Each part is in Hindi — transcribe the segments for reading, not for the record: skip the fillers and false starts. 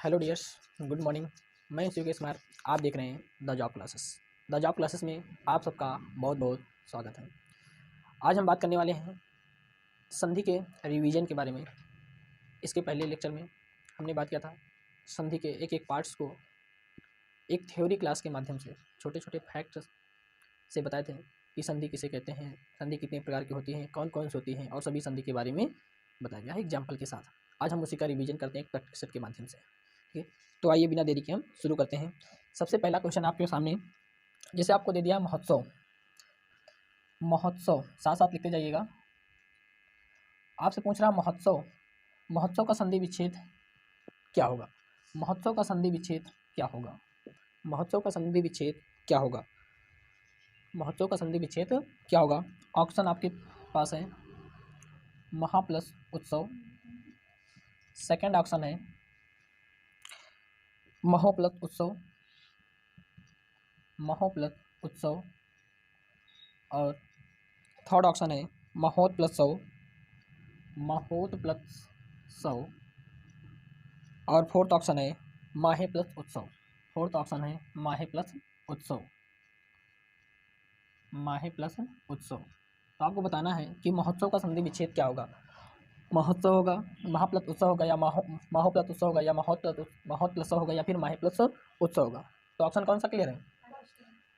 Hello dears, good morning. मैं सुकेश कुमार। आप देख रहे हैं the job classes. The job classes में आप सबका बहुत बहुत स्वागत है। आज हम बात करने वाले हैं संधि के रिवीजन के बारे में। इसके पहले लेक्चर में हमने बात किया था संधि के एक एक पार्ट्स को एक थ्योरी क्लास के माध्यम से छोटे छोटे फैक्ट्स से बताए थे कि संधि किसे कहते हैं, संधि कितने प्रकार की होती हैं, कौन कौन सी होती हैं, और सभी संधि के बारे में बताया गया है एग्जाम्पल के साथ। आज हम उसी का रिवीजन करते हैं एक प्रैक्टिस सेट के माध्यम से। ठीक है, तो आइए बिना देरी के हम शुरू करते हैं। सबसे पहला क्वेश्चन आपके सामने, जैसे आपको दे दिया महोत्सव। महोत्सव साथ साथ लिखते जाइएगा। आपसे पूछ रहा महोत्सव, महोत्सव का संधि विच्छेद क्या होगा? महोत्सव का संधि विच्छेद क्या होगा? महोत्सव का संधि विच्छेद क्या होगा? महोत्सव का संधि विच्छेद क्या होगा? ऑप्शन आपके पास है महा प्लस उत्सव, सेकंड ऑप्शन है महो प्लस उत्सव, महो प्लस उत्सव, और थर्ड ऑप्शन है महोत प्लस सौ, महोत प्लस सौ, और फोर्थ ऑप्शन है माहे प्लस उत्सव। फोर्थ ऑप्शन है माहे प्लस उत्सव, माहे प्लस उत्सव। तो आपको बताना है कि महोत्सव का संधि विच्छेद क्या होगा। महोत्सव होगा, महा प्लस उत्सव होगा, या महो प्लस उत्सव होगा, या महोत प्लस होगा, या फिर माहे प्लस उत्सव होगा। तो ऑप्शन कौन सा क्लियर है?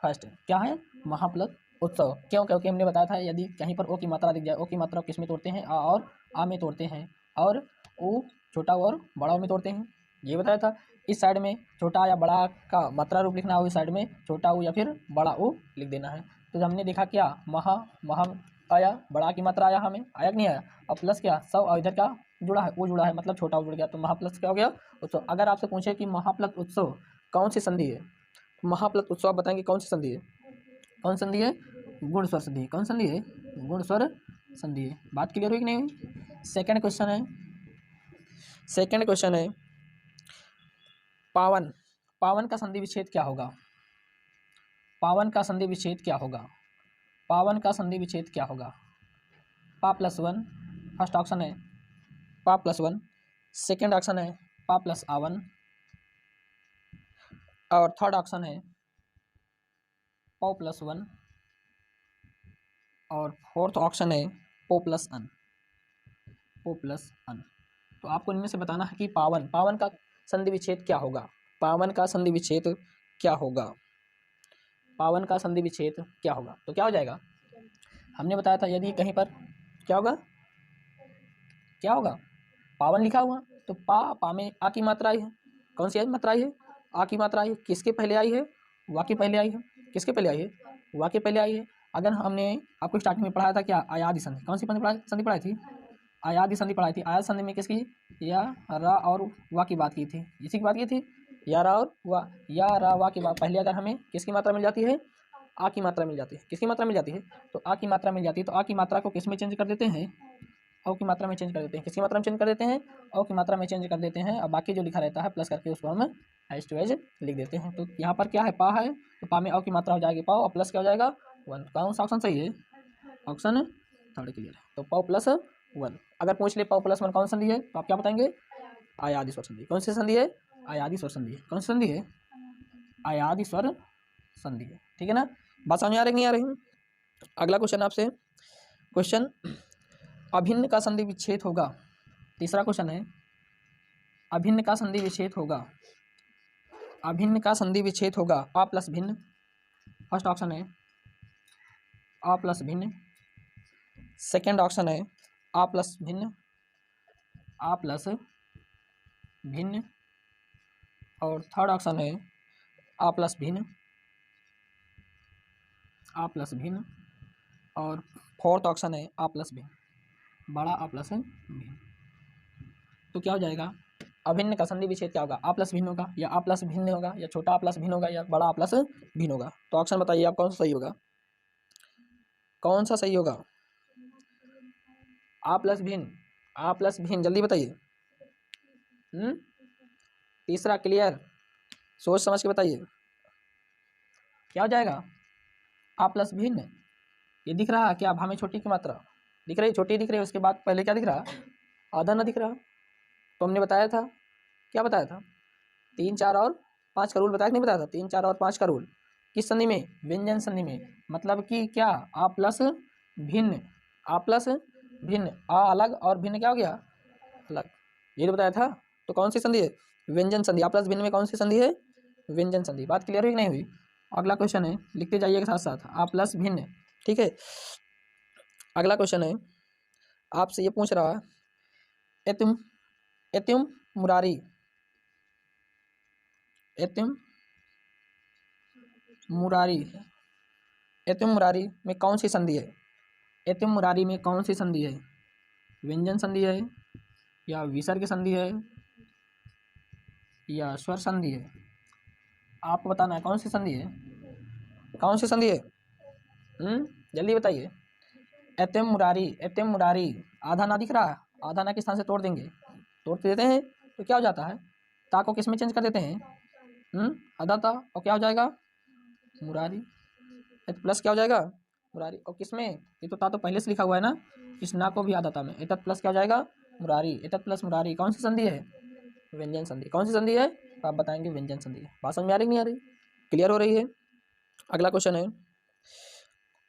फर्स्ट क्या है? महा प्लस उत्सव। क्यों? क्योंकि हमने बताया था यदि कहीं पर ओ की मात्रा दिख जाए, ओ की मात्रा किस में तोड़ते हैं? आ और आ में तोड़ते हैं, और ओ छोटा और बड़ा में तोड़ते हैं, ये बताया था। इस साइड में छोटा या बड़ा का मात्रा रूप लिखना हो, इस साइड में छोटा ओ या फिर बड़ा ओ लिख देना है। तो हमने देखा क्या, महा महा आया, बड़ा की मात्रा आया, हमें आया कि नहीं आया, और प्लस क्या सौ, और इधर क्या जुड़ा है, वो जुड़ा है, मतलब छोटा ओ जुड़ गया, तो महा प्लस क्या हो गया उत्सव। अगर आपसे पूछे कि महा प्लस उत्सव कौन सी संधि है, महा प्लस उत्सव आप बताएंगे कौन सी संधि है? कौन संधि है? गुण स्वर संधि। कौन संधि है? गुण स्वर संधि है। बात क्लियर हुई कि नहीं हुई? सेकंड क्वेश्चन है, सेकंड क्वेश्चन है पावन। पावन का संधि विच्छेद क्या होगा? पावन का संधि विच्छेद क्या होगा? पावन का संधि विच्छेद क्या होगा? पा प्लस वन, फर्स्ट ऑप्शन है पा प्लस वन, सेकेंड ऑप्शन है पा प्लस आवन, और थर्ड ऑप्शन है पौ प्लस वन, और फोर्थ ऑप्शन है पो प्लस अन, पो प्लस अन। तो आपको इनमें से बताना है कि पावन, पावन का संधि विच्छेद क्या होगा? पावन का संधि विच्छेद क्या होगा? पावन का संधि विच्छेद क्या होगा? तो क्या हो जाएगा? हमने बताया था यदि कहीं पर क्या होगा, क्या होगा, पावन लिखा हुआ, तो पा में आ की मात्रा आई है। कौन सी मात्रा आई है? आ की मात्रा आई है। किसके पहले आई है? वा के पहले आई है। किसके पहले आई है? वा के पहले आई है। अगर हमने आपको स्टार्टिंग में पढ़ाया था क्या, आयादी संधि, कौन सी संधि पढ़ाई थी? आयादी संधि पढ़ाई थी। आयाद संधि में किसकी, या रा और वा की बात की थी, इसी की बात की थी, या रा और वा, या रा वा की बात। पहले अगर हमें किसकी मात्रा मिल जाती है? आ की मात्रा मिल जाती है। किसकी मात्रा मिल जाती है? तो आ की मात्रा मिल जाती है। तो आ की मात्रा को किस में चेंज कर देते हैं? औ की मात्रा में चेंज कर देते हैं। किसकी मात्रा में चेंज कर देते हैं? औ की मात्रा में चेंज कर देते हैं, और बाकी जो लिखा रहता है प्लस करके उसको हम एज टू एज लिख देते हैं। तो यहाँ पर क्या है, पा है, तो पा में औ की मात्रा हो जाएगी पाओ, और प्लस क्या हो जाएगा वन। कौन सा ऑप्शन सही है? ऑप्शन थर्ड क्लियर है। तो पाओ प्लस वन। अगर पूछ ले पाओ प्लस वन कौन संधि है, तो आप क्या बताएंगे? आयादी स्वर संधि। कौन सी संधि है? आयादी स्वर संधि है। कौन सी संधि है? आयादी स्वर संधि है। ठीक है ना? बात समझ आ रही नहीं आ रही? अगला क्वेश्चन आपसे, क्वेश्चन अभिन्न का संधि विच्छेद होगा। तीसरा क्वेश्चन है अभिन्न का संधि विच्छेद होगा। अभिन्न का संधि विच्छेद होगा। अ प्लस भिन्न, फर्स्ट ऑप्शन है अ प्लस भिन्न, सेकेंड ऑप्शन है अ प्लस भिन्न, अ प्लस भिन्न, और थर्ड ऑप्शन है अ प्लस भिन्न, अ प्लस भिन्न, और फोर्थ ऑप्शन है अ प्लस भिन्न, बड़ा अ प्लस भिन्न। तो क्या हो जाएगा? अभिन्न का संधि विच्छेद क्या होगा? आ प्लस भिन्न होगा, या आ प्लस भिन्न होगा, या छोटा आ प्लस भिन्न होगा, या बड़ा आ प्लस भिन्न होगा। तो ऑप्शन बताइए आप कौन सा सही होगा? कौन सा सही होगा? आ प्लस भिन्न, आ प्लस भिन्न, जल्दी बताइए। तीसरा क्लियर, सोच समझ के बताइए क्या हो जाएगा? आ प्लस भिन्न। ये दिख रहा है क्या भाव में छोटी की मात्रा दिख रही है, छोटी दिख रही है, उसके बाद पहले क्या दिख रहा है? आधा ना दिख रहा। तो हमने बताया था, क्या बताया था? 3, 4 और 5 का रूल बताया कि नहीं बताया था? 3, 4 और 5 का रूल किस संधि में? व्यंजन संधि में। मतलब कि क्या? आ प्लस भिन्न, आ प्लस भिन्न, आ अलग और भिन्न क्या हो गया? अलग। ये तो बताया था। तो कौन सी संधि है? व्यंजन संधि। आ प्लस भिन्न में कौन सी संधि है? व्यंजन संधि। बात क्लियर हुई कि नहीं हुई? अगला क्वेश्चन है, लिखते जाइएगा साथ साथ, आ प्लस भिन्न। ठीक है, अगला क्वेश्चन है, आपसे ये पूछ रहा, एतिम एतिम मुरारी, एतिम मुरारी, एतिम मुरारी में कौन सी संधि है? एतिम मुरारी में कौन सी संधि है? व्यंजन संधि है, या विसर्ग संधि है, या स्वर संधि है? आपको बताना है कौन सी संधि है, कौन सी संधि है? जल्दी बताइए। एतिम मुरारी, एतिम मुरारी, आधा ना दिख रहा है? आधा ना के स्थान से तोड़ देंगे, तोड़ देते हैं तो क्या हो जाता है? ता को किस में चेंज कर देते हैं? आधा ता, और क्या हो जाएगा? मुरारी। प्लस क्या हो जाएगा? मुरारी। और किस में? ये तो ता तो पहले से लिखा हुआ है ना, इस ना को भी आधा ता में। एतत् प्लस क्या हो जाएगा? मुरारी। एतत् प्लस मुरारी कौन सी संधि है? व्यंजन संधि। कौन सी संधि है? आप बताएंगे व्यंजन संधि। बात समझ में आ रही नहीं आ रही? क्लियर हो रही है? अगला क्वेश्चन है,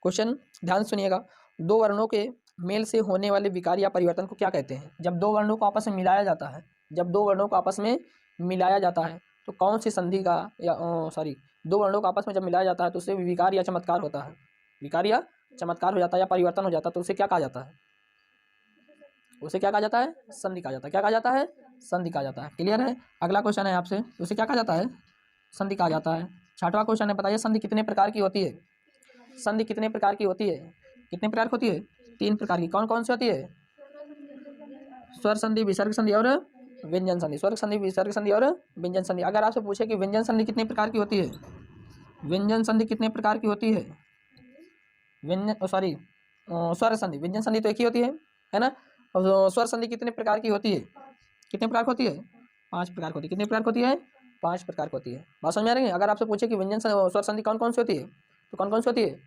क्वेश्चन ध्यान सुनिएगा। दो वर्णों के मेल से होने वाले विकार या परिवर्तन को क्या कहते हैं? जब दो वर्णों को आपस में मिलाया जाता है, जब दो वर्णों को आपस में मिलाया जाता है तो कौन सी संधि का, या सॉरी, दो वर्णों को आपस में जब मिलाया जाता है तो उससे विकार या चमत्कार होता है। विकार या चमत्कार हो जाता है, या परिवर्तन हो जाता है, तो उसे क्या कहा जाता है? उसे क्या कहा जाता है? संधि कहा जाता है। क्या कहा जाता है? संधि कहा जाता है। क्लियर है? अगला क्वेश्चन है आपसे, उसे क्या कहा जाता है? संधि कहा जाता है। 6वां क्वेश्चन है, बताइए संधि कितने प्रकार की होती है? संधि कितने प्रकार की होती है? कितने प्रकार की होती है? 3 प्रकार की। कौन कौन सी होती है? स्वर संधि, विसर्ग संधि और व्यंजन संधि। स्वर संधि, विसर्ग संधि और व्यंजन संधि। अगर आपसे पूछे कि व्यंजन संधि कितने प्रकार की होती है, व्यंजन संधि कितने प्रकार की होती है? व्यंजन सॉरी स्वर संधि, व्यंजन संधि तो एक ही होती है ना? और स्वर संधि कितने प्रकार की होती है? कितने प्रकार की होती है? 5 प्रकार की होती है। कितने प्रकार की होती है? 5 प्रकार की होती है। बात समझ में आ रही है? अगर आपसे पूछे कि व्यंजन स्वर संधि कौन कौन सी होती है, तो कौन कौन सी होती है?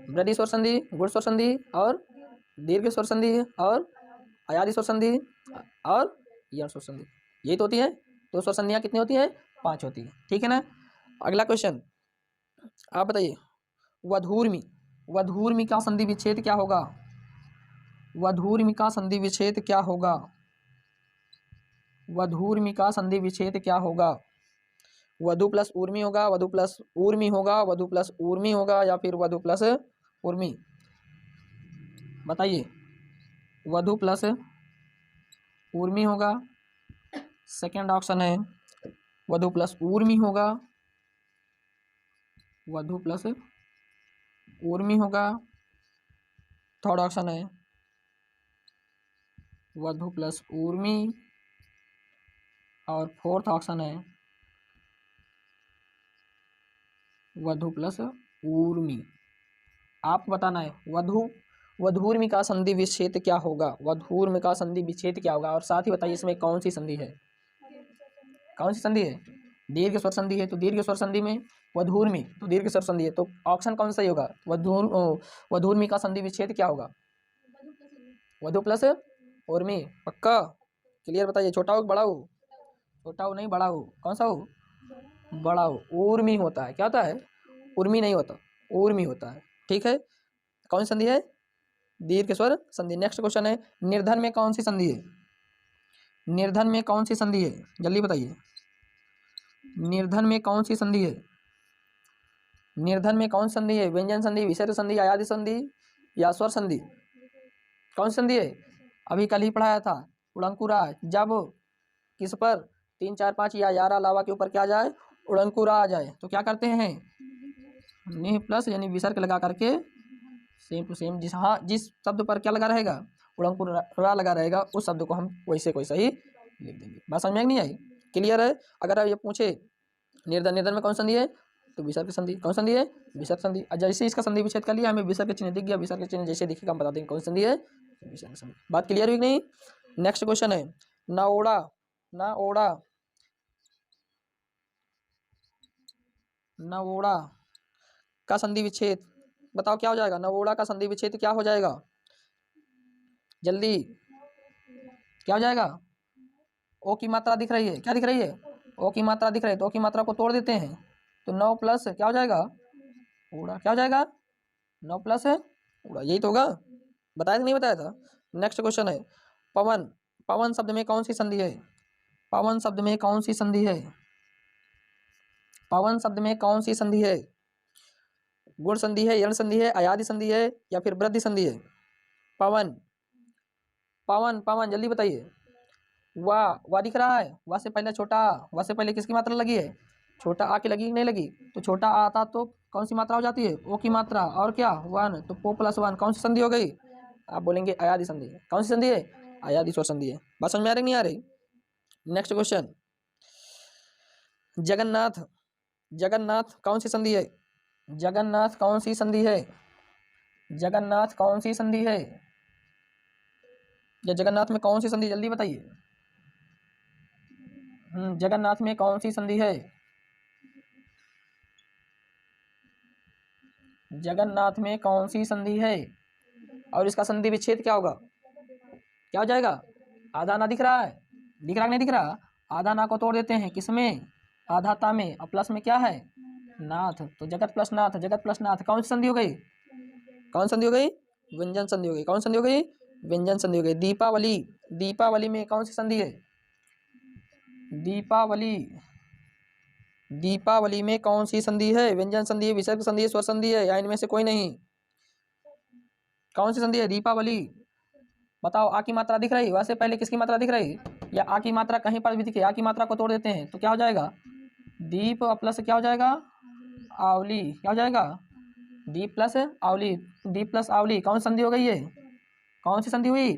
वृद्धि स्वर संधि, गुण स्वर संधि और दीर्घ स्वर संधि और अयादि स्वर संधि और यण स्वर संधि। यही तो होती है। तो स्वर संधियाँ कितनी होती हैं? 5 होती है। ठीक है ना? अगला क्वेश्चन, आप बताइए, वधूर्मी, वधूर्मी का संधि विच्छेद क्या होगा? वधूर्मी का संधि विच्छेद क्या होगा? वधूर्मी का संधि विच्छेद क्या होगा? वधु प्लस ऊर्मी होगा, वधु प्लस ऊर्मी होगा, वधु प्लस ऊर्मी होगा, या फिर वधु प्लस ऊर्मी? बताइए। वधु प्लस ऊर्मी होगा, सेकंड ऑप्शन है। वधु प्लस ऊर्मी होगा, वधु प्लस ऊर्मी होगा, थर्ड ऑप्शन है वधु प्लस ऊर्मी, और फोर्थ ऑप्शन है वधु प्लस ऊर्मी। आपको बताना है वधूर्मी का संधि विच्छेद क्या होगा? वधूर्मी का संधि विच्छेद क्या होगा? और साथ ही बताइए इसमें कौन सी संधि है? कौन सी संधि है? दीर्घ स्वर संधि है, तो दीर्घ स्वर संधि में वधूर्मी, तो दीर्घ स्वर संधि है, तो ऑप्शन कौन सा ही होगा? वधूर्मी का संधि विच्छेद क्या होगा? वधु प्लस ऊर्मी। पक्का? क्लियर? बताइए, छोटा हो बड़ा हो? छोटा हो नहीं, बड़ा हो? कौन सा हो? बड़ा हो। ऊर्मी होता है। क्या होता है? उर्मी नहीं होता, ऊर्मी होता है। ठीक है? कौन सी संधि है? दीर्घ स्वर संधि। नेक्स्ट क्वेश्चन है, निर्धन में कौन सी संधि है? निर्धन में कौन सी संधि है? जल्दी बताइए। निर्धन में कौन सी संधि है? निर्धन में कौन सी संधि है? व्यंजन संधि, विसर्ग संधि, अयादि संधि, या स्वर संधि? कौन सी संधि है? अभी कल ही पढ़ाया था, उड़ंकुरा। जब किस पर 3, 4, 5 या 11 अलावा के ऊपर क्या आ जाए? उड़ंकुरा आ जाए, तो क्या करते हैं? नि प्लस यानी विसर्ग लगा करके सेम टू सेम जिस शब्द पर क्या लगा रहेगा? उड़ंकुरा लगा रहेगा, उस शब्द को हम वैसे कोई सही लिख देंगे। बात समझ में नहीं आई? क्लियर है? अगर आप ये पूछे निर्धन, निर्धन में कौन संधि है, तो विसर्ग संधि। कौन संधि है? विसर्ग संधि। जैसे इसका संधि विच्छेद कर लिया, हमें विसर्ग का चिन्ह दिख गया, विसर्ग का चिन्ह जैसे दिखेगा हम बता देंगे कौन संधि है, विसर्ग संधि। बात क्लियर हुई नहीं? नेक्स्ट क्वेश्चन है, नाओड़ा, नाओड़ा, नवोड़ा का संधि विच्छेद बताओ क्या हो जाएगा? नवोड़ा का संधि विच्छेद क्या हो जाएगा? जल्दी, क्या हो जाएगा? ओ की मात्रा दिख रही है, क्या दिख रही है, ओ की मात्रा दिख रही है, तो ओ की मात्रा को तोड़ देते हैं, तो 9 प्लस क्या हो जाएगा, उड़ा, क्या हो जाएगा, 9 प्लस है उड़ा, यही तो होगा, बताया था नहीं बताया था। नेक्स्ट क्वेश्चन है, पवन, पवन शब्द में कौन सी संधि है, पवन शब्द में कौन सी संधि है, पवन शब्द में कौन सी संधि है, गुण संधि है, यण संधि है, अयादि संधि है, या फिर वृद्धि संधि है। पवन, पवन, पवन जल्दी बताइए। वाह दिख रहा है, वाह से पहले छोटा, वाह से पहले किसकी मात्रा लगी है, छोटा आ की लगी कि नहीं लगी, तो छोटा आ आता तो कौन सी मात्रा हो जाती है, ओ की मात्रा, और क्या 1, तो पो प्लस 1 कौन सी संधि हो गई, आप बोलेंगे अयादि संधि। कौन सी संधि है, अयादि स्वर संधि है। बात समझ में आ रही नहीं आ रही। नेक्स्ट क्वेश्चन, जगन्नाथ, जगन्नाथ कौन सी संधि है, जगन्नाथ कौन सी संधि है, जगन्नाथ कौन सी संधि है, या जगन्नाथ में कौन सी संधि, जल्दी बताइए। जगन्नाथ में कौन सी संधि है, जगन्नाथ में कौन सी संधि है, और इसका संधि विच्छेद क्या होगा, क्या हो जाएगा, आधा ना दिख रहा है, दिख रहा कि नहीं दिख रहा, आधा ना को तोड़ देते हैं किसमें, आधाता में, और प्लस में क्या है, नाथ, तो जगत प्लस नाथ, जगत प्लस नाथ कौन सी संधि हो गई, कौन संधि हो गई, व्यंजन संधि हो गई, कौन संधि हो गई, व्यंजन संधि हो गई। दीपावली, दीपावली में कौन सी संधि है, दीपावली, दीपावली में कौन सी संधि है, व्यंजन संधि है, विसर्ग संधि है, स्वर संधि है, या इनमें से कोई नहीं, कौन सी संधि है, दीपावली, बताओ। आ की मात्रा दिख रही, वैसे पहले किसकी मात्रा दिख रही, या आ की मात्रा कहीं पर भी दिखे, आ की मात्रा को तोड़ देते हैं तो क्या हो जाएगा, दीप प्लस क्या हो जाएगा, आवली, क्या हो जाएगा, दीप प्लस आवली, दीप प्लस आवली कौन संधि हो गई है, कौन सी संधि हुई,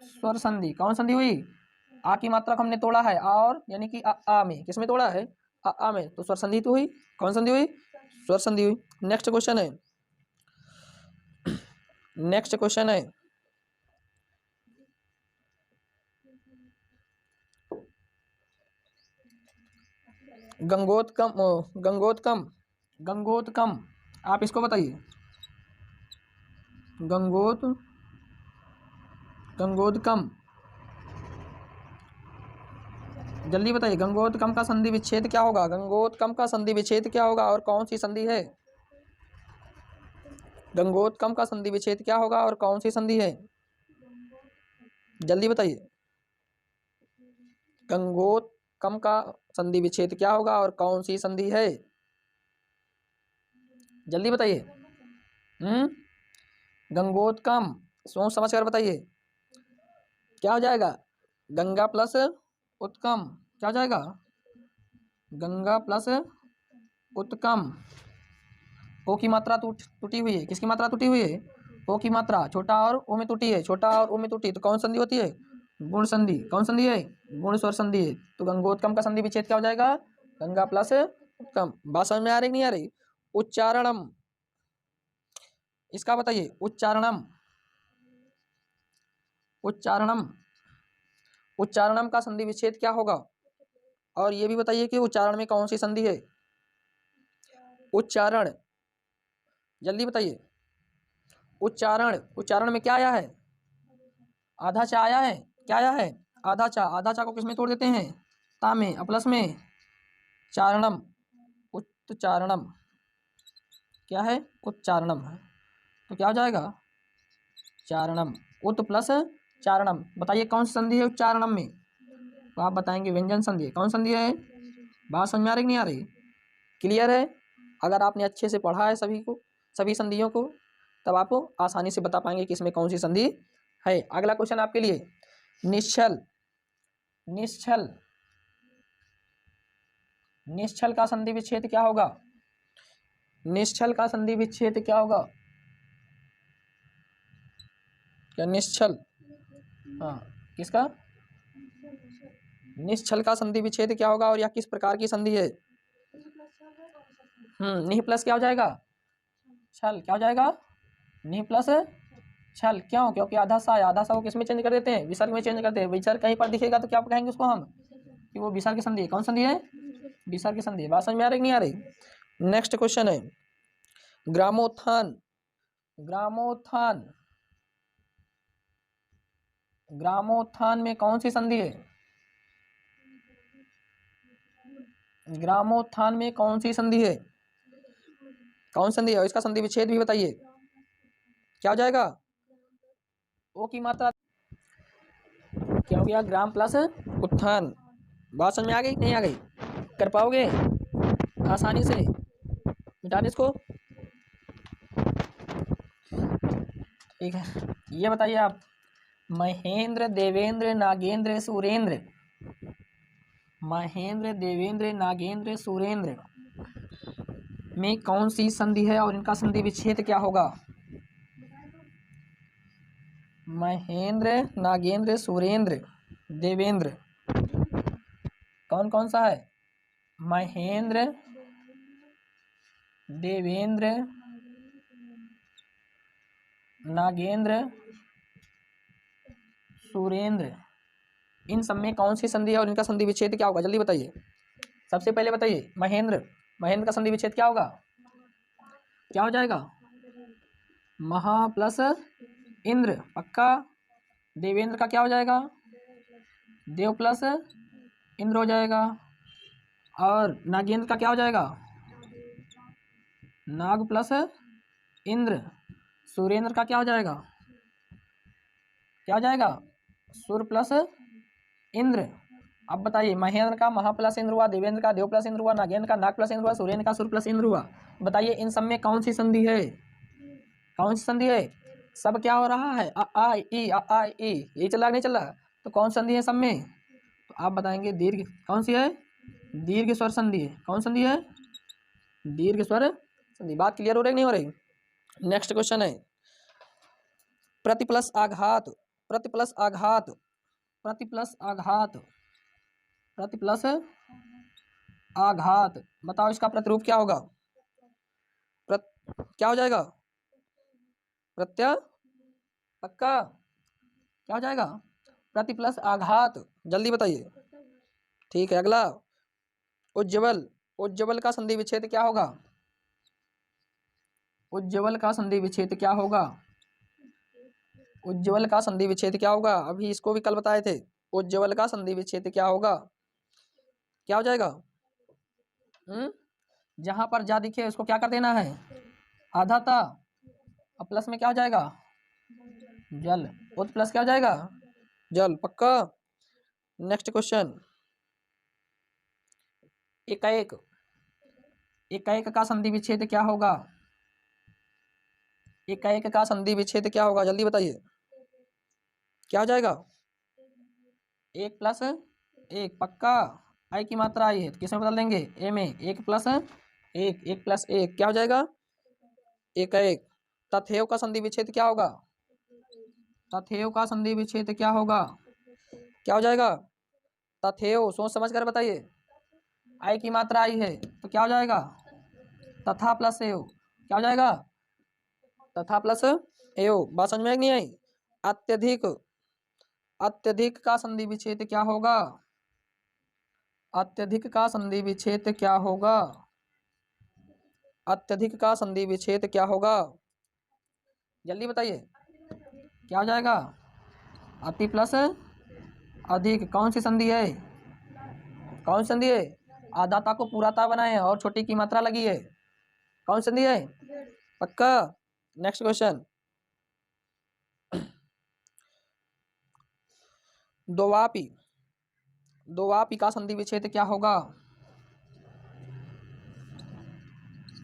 स्वर संधि, कौन संधि हुई, आ की मात्रा को हमने तोड़ा है, और यानी कि आ में, किस में तोड़ा है, आ में, तो स्वर संधि तो हुई, कौन संधि हुई, स्वर संधि हुई। नेक्स्ट क्वेश्चन है, नेक्स्ट क्वेश्चन है, गंगोत्कम, गंगोत्कम, गंगोत्कम, आप इसको बताइए, गंगोत्कम जल्दी बताइए, गंगोत्कम का संधि विच्छेद क्या होगा, गंगोत्कम का संधि विच्छेद क्या होगा, और कौन सी संधि है, गंगोत्कम का संधि विच्छेद क्या होगा, और कौन सी संधि है, जल्दी बताइए। गंगोत्कम का संधि विच्छेद क्या होगा, और कौन सी संधि है, जल्दी बताइए। गंगोत्कम, सोच समझ कर बताइए, क्या हो जाएगा, गंगा प्लस उत्कम, क्या हो जाएगा, गंगा प्लस उत्कम। ओ की मात्रा टूटी हुई है, किसकी मात्रा टूटी हुई है, ओ की मात्रा, छोटा और ओ में टूटी है, छोटा और ओ में टूटी, तो कौन संधि होती है, गुण संधि, कौन संधि है, गुण स्वर संधि है, तो गंगोत्कम का संधि विच्छेद क्या हो जाएगा, गंगा प्लस उत्कम। बात समझ में आ रही नहीं आ रही। उच्चारणम, इसका बताइए, उच्चारणम, उच्चारणम, उच्चारणम का संधि विच्छेद क्या होगा, और ये भी बताइए कि उच्चारण में कौन सी संधि है, उच्चारण जल्दी बताइए। उच्चारण, उच्चारण में क्या आया है, आधा चा आया है, क्या आया है, आधा चा, आधा चा को किस में तोड़ देते हैं, ता में, प्लस में चारणम, उच्चारणम, क्या है, उच्चारणम है, तो क्या हो जाएगा, चारणम, उत प्लस चारणम। बताइए कौन सी संधि है उच्चारणम में, तो आप बताएंगे व्यंजन संधि है, कौन संधि है, बात समझ में आ रही नहीं आ रही, क्लियर है। अगर आपने अच्छे से पढ़ा है सभी को, सभी संधियों को, तब आप आसानी से बता पाएंगे कि इसमें कौन सी संधि है। अगला क्वेश्चन आपके लिए, निश्चल, निश्चल, निश्चल का संधि विच्छेद क्या होगा, निश्चल का संधि विच्छेद क्या होगा, क्या निश्चल, हाँ किसका, निश्चल का संधि विच्छेद क्या होगा, और यह किस प्रकार की संधि है, निह प्लस क्या हो जाएगा, छल, क्या हो जाएगा, निह प्लस छल, क्यों, क्योंकि आधा सा है, आधा सा को किस में चेंज कर देते हैं, विसर्ग में चेंज करते हैं, विसर्ग कहीं पर दिखेगा तो क्या कहेंगे उसको हम, कि वो विसर्ग की संधि है, कौन संधि है, विसर्ग की संधि है। बात समझ में आ रही नहीं आ रही। नेक्स्ट क्वेश्चन है, ग्रामोत्थान, ग्रामोत्थान, ग्रामोत्थान में कौन सी संधि है? ग्रामोत्थान में कौन सी संधि है? कौन संधि है? और इसका संधि विच्छेद भी बताइए। क्या हो जाएगा? ओ की मात्रा क्या हो गया? ग्राम प्लस उत्थान। बात समझ में आ गई? नहीं आ गई? कर पाओगे आसानी से? मिटाने इसको। ठीक है, ये बताइए आप, महेंद्र देवेंद्र नागेंद्र सुरेंद्र, महेंद्र देवेंद्र नागेंद्र सुरेंद्र में कौन सी संधि है और इनका संधि विच्छेद क्या होगा? महेंद्र नागेंद्र सुरेंद्र देवेंद्र कौन कौन सा है? महेंद्र देवेंद्र नागेंद्र सुरेंद्र, इन सब में कौन सी संधि है और इनका संधि विच्छेद क्या होगा? जल्दी बताइए। सबसे पहले बताइए, महेंद्र, महेंद्र का संधि विच्छेद क्या होगा? क्या हो जाएगा? महा प्लस इंद्र, पक्का। देवेंद्र का क्या हो जाएगा? देव प्लस इंद्र हो जाएगा। और नागेंद्र का क्या हो जाएगा? नाग प्लस इंद्र। सुरेंद्र का क्या हो जाएगा? क्या हो जाएगा? सुर प्लस इंद्र। अब बताइए, महेंद्र का महा प्लस इंद्र हुआ, देवेंद्र का देव प्लस इंद्र हुआ, नागेंद्र का नाग प्लस इंद्र हुआ, सुरेंद्र का सुर प्लस इंद्र हुआ। बताइए इन सब में कौन सी संधि है? कौन सी संधि है? सब क्या हो रहा है? अ आ ई, अ आ ई, यही चल रहा नहीं चल रहा? तो कौन संधि है सब में? तो आप बताएंगे दीर्घ। कौन सी है? दीर्घ स्वर संधि है। कौन संधि है? दीर्घ स्वर संधि। बात क्लियर हो रही नहीं हो रही? नेक्स्ट क्वेश्चन है, प्रति प्लस आघात, प्रति प्लस आघात, प्रति प्लस आघात, प्रति प्लस आघात, बताओ इसका प्रतिरूप क्या होगा? क्या हो जाएगा? प्रत्यय, पक्का। क्या हो जाएगा? प्रति प्लस आघात। जल्दी बताइए। ठीक है, अगला, उज्ज्वल, उज्ज्वल का संधि विच्छेद क्या होगा? उज्ज्वल का संधि विच्छेद क्या होगा? उज्ज्वल का संधि विच्छेद क्या होगा? अभी इसको भी कल बताए थे। उज्ज्वल का संधि विच्छेद क्या होगा? क्या हो जाएगा? जहां पर जा दिखे उसको क्या कर देना है? आधा था। अब प्लस में क्या हो जाएगा? जल। उत प्लस क्या हो जाएगा? जल, पक्का। नेक्स्ट क्वेश्चन, एकाएक, एकाएक का संधि विच्छेद क्या होगा? एकाएक का संधि विच्छेद क्या होगा? जल्दी बताइए। क्या हो जाएगा? एक प्लस एक, पक्का। आई की मात्रा आई है तो किसमें बदल देंगे? ए में। एक प्लस एक, एक प्लस एक, क्या हो जाएगा? एकाएक। तथेव का संधि विच्छेद क्या होगा? तथेव का संधि विच्छेद क्या होगा? क्या हो जाएगा? तथेव, सोच समझ कर बताइए। आई की मात्रा आई है तो क्या हो जाएगा? तथा प्लस एव, क्या हो जाएगा? तथा प्लस एव। बात समझ में नहीं आई? अत्यधिक, अत्यधिक का संधि विच्छेद क्या होगा? अत्यधिक का संधि विच्छेद क्या होगा? अत्यधिक का संधि विच्छेद क्या होगा? जल्दी बताइए। क्या हो जाएगा? अति प्लस अधिक। कौन सी संधि है? कौन सी संधि है? आधाता को पूराता बनाए और छोटी की मात्रा लगी है। कौन सी संधि है? पक्का। नेक्स्ट क्वेश्चन, दोवापी, दोवापी का संधि विच्छेद क्या होगा?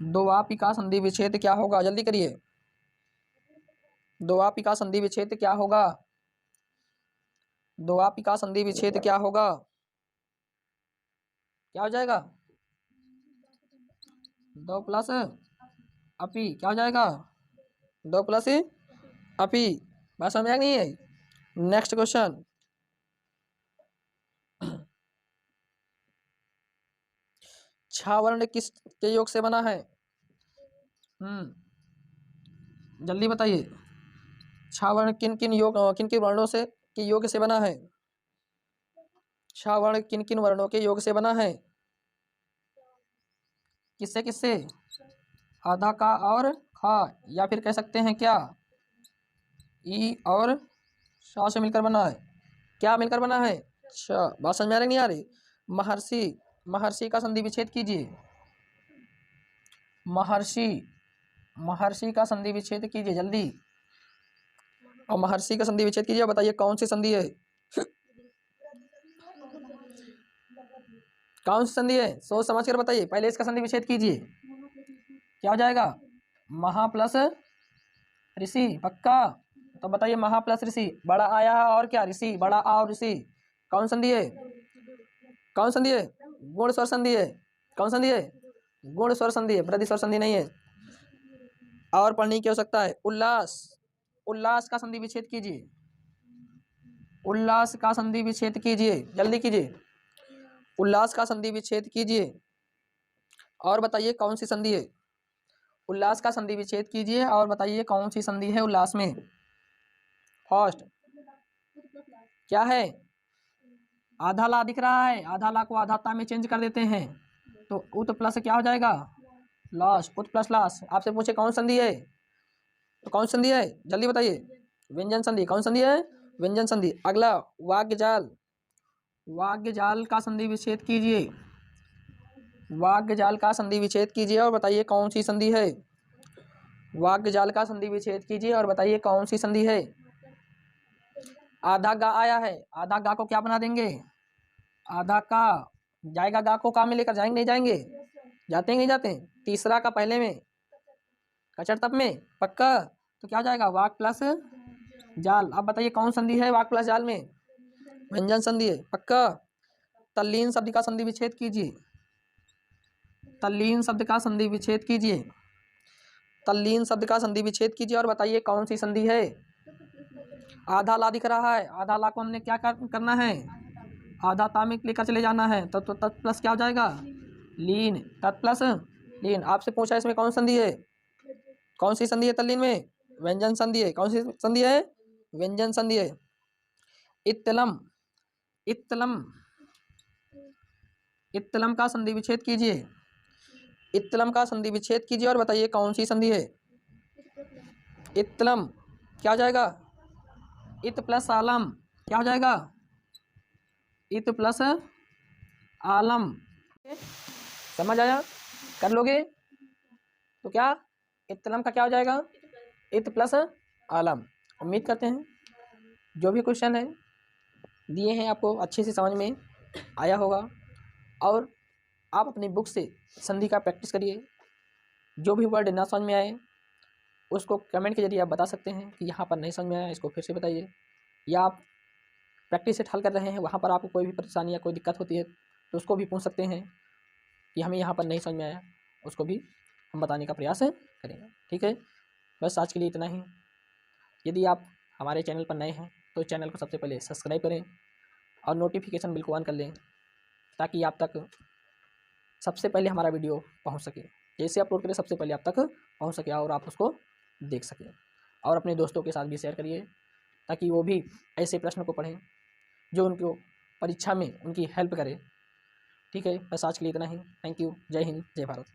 दोवापी का संधि विच्छेद क्या होगा? जल्दी करिए। दोवापी का संधि विच्छेद क्या होगा? दोवापी का संधि विच्छेद क्या होगा? क्या हो जाएगा? दो प्लस अपी, क्या हो जाएगा? दो प्लस अपी। बात समझ में नहीं आई? नेक्स्ट क्वेश्चन, छा वर्ण किस के योग से बना है? जल्दी बताइए। छा वर्ण किन किन योग, किन किन वर्णों से के योग से बना है? छा वर्ण किन किन वर्णों के योग से बना है? किससे किससे? आधा का और खा, या फिर कह सकते हैं क्या? ई और सा से मिलकर बना है, क्या मिलकर बना है? अच्छा, बात समझ में आ रही नहीं आ रही? महर्षि, महर्षि का संधि विच्छेद कीजिए। महर्षि, महर्षि का संधि विच्छेद कीजिए जल्दी। और महर्षि का संधि विच्छेद कीजिए, बताइए कौन सी संधि है? कौन सी संधि है? सोच समझ कर बताइए, पहले इसका संधि विच्छेद कीजिए। क्या हो जाएगा? महा प्लस ऋषि, पक्का? तो बताइए महा प्लस ऋषि, बड़ा आया है और क्या? ऋषि, बड़ा आ और ऋषि। कौन संधि है? कौन संधि है? गुण स्वर संधि है। कौन संधि है? गुण स्वर संधि है, वृद्धि स्वर संधि नहीं है। और पढ़ने की आवश्यकता है। उल्लास, उल्लास का संधि विच्छेद कीजिए। उल्लास का संधि विच्छेद कीजिए, जल्दी कीजिए। उल्लास का संधि विच्छेद कीजिए और बताइए कौन सी संधि है? उल्लास का संधि विच्छेद कीजिए और बताइए कौन सी संधि है उल्लास में? फर्स्ट क्या है? आधा ला दिख रहा है, आधा ला को आधाता में चेंज कर देते हैं, तो उत प्लस क्या हो जाएगा? लास, उत प्लस लास। आपसे पूछे कौन संधि है, तो कौन संधि है? जल्दी बताइए। व्यंजन संधि। कौन संधि है? व्यंजन संधि। अगला वाग्य जाल, वाग्य जाल का संधि विच्छेद कीजिए। वाग्य जाल का संधि विच्छेद कीजिए और बताइए कौन सी संधि है? वाग्य जाल का संधि विच्छेद कीजिए और बताइए कौन सी संधि है? आधा गा आया है, आधा गा को क्या बना देंगे? आधा का जाएगा, गा को का में लेकर जाएंगे नहीं जाएंगे? जाते हैं नहीं जाते? तीसरा का पहले में, कचर तप में, पक्का? तो क्या हो जाएगा? वाक प्लस जाल। अब बताइए कौन संधि है वाक प्लस जाल में? व्यंजन संधि है, पक्का? तल्लीन शब्द का संधि विच्छेद कीजिए। तल्लीन शब्द का संधि विच्छेद कीजिए। तल्लीन शब्द का संधि विच्छेद कीजिए और बताइए कौन सी संधि है? आधा ला दिख रहा है, आधा ला को हमने क्या करना है? आधा ता में लेकर चले जाना है, तो तत् प्लस क्या हो जाएगा? लीन, तत् प्लस लीन। आपसे पूछा इसमें कौन संधि है? कौन सी संधि है तल्लीन में? व्यंजन संधि है। कौन सी संधि है? व्यंजन संधि है। इत्तलम, इत्तलम, इत्तलम का संधि विच्छेद कीजिए। इत्तलम का संधि विच्छेद कीजिए और बताइए कौन सी संधि है? इत्तलम क्या हो जाएगा? इत प्लस आलम, क्या हो जाएगा? इत प्लस आलम। समझ आया? कर लोगे? तो क्या इत्तलम का क्या हो जाएगा? इत प्लस आलम। उम्मीद करते हैं जो भी क्वेश्चन है दिए हैं आपको अच्छे से समझ में आया होगा और आप अपनी बुक से संधि का प्रैक्टिस करिए। जो भी वर्ड ना समझ में आए उसको कमेंट के जरिए आप बता सकते हैं कि यहाँ पर नहीं समझ में आया, इसको फिर से बताइए। या आप प्रैक्टिस से हल कर रहे हैं, वहाँ पर आपको कोई भी परेशानी या कोई दिक्कत होती है तो उसको भी पूछ सकते हैं कि हमें यहाँ पर नहीं समझ में आया, उसको भी हम बताने का प्रयास करेंगे। ठीक है, बस आज के लिए इतना ही। यदि आप हमारे चैनल पर नए हैं तो चैनल को सबसे पहले सब्सक्राइब करें और नोटिफिकेशन बिल को ऑन कर लें ताकि आप तक सबसे पहले हमारा वीडियो पहुंच सके। जैसे अपलोड करें सबसे पहले आप तक पहुंच सके और आप उसको देख सकें। और अपने दोस्तों के साथ भी शेयर करिए ताकि वो भी ऐसे प्रश्न को पढ़ें जो उनको परीक्षा में उनकी हेल्प करे। ठीक है, बस आज के लिए इतना ही। Thank you. जय हिंद, जय भारत।